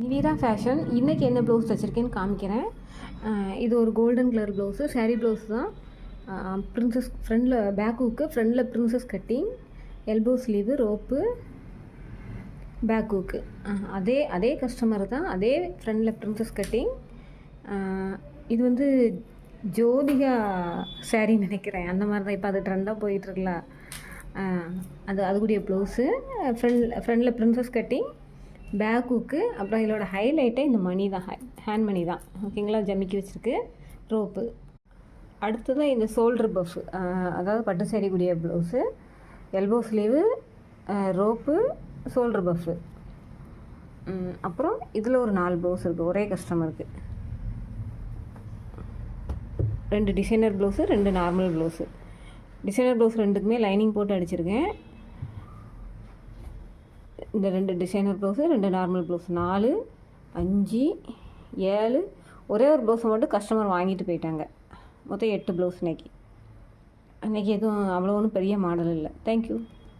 நிவிரா fashion இன்றைக்கி என்ன blouse தைச்சிருக்கேன்னு காமிக்கிறேன். இது ஒரு golden colour blouse, saree blouse தான். ப்ரின்சஸ் ஃப்ரண்டில் பேக் ஹூக்கு, ஃப்ரண்டில் princess cutting, elbow sleeve, rope, back hook. அதே கஸ்டமர் தான், அதே ஃப்ரண்டில் ப்ரின்சஸ் கட்டிங். இது வந்து ஜோதிகா சாரின்னு நினைக்கிறேன், அந்த மாதிரி தான். இப்போ அது ட்ரெண்டாக போயிட்டுருக்குல, அதுக்குரிய ப்ளவுஸு. ஃப்ரண்டில் ப்ரின்சஸ் கட்டிங், பேக் ஹூக்கு. அப்புறம் இதோட ஹைலைட்டே இந்த மணி தான், ஹேண்ட் மணி தான். ஓகேங்களா, ஜமிக்கி வச்சுருக்கு, ரோப்பு. அடுத்ததான் இந்த ஷோல்டர் பஃப், அதாவது பட்டு சேரீக்கூடிய blouse, elbow sleeve, rope, shoulder puff. அப்புறம் இதில் ஒரு 4 ப்ளவுஸ் இருக்குது ஒரே கஸ்டமருக்கு. 2 designer blouse, 2 normal blouse. Designer blouse 2க்குமே லைனிங் போட்டு அடிச்சிருக்கேன். இந்த 2 டிசைனர் ப்ளவுஸு, 2 நார்மல் ப்ளவுஸ். 4, 5, 7, ஒரே ஒரு ப்ளவுஸை மட்டும் கஸ்டமர் வாங்கிட்டு போயிட்டாங்க. மொத்தம் 8 ப்ளவுஸ் இன்றைக்கி எதுவும் அவ்வளோ ஒன்றும் பெரிய மாடல் இல்லை. தேங்க்யூ.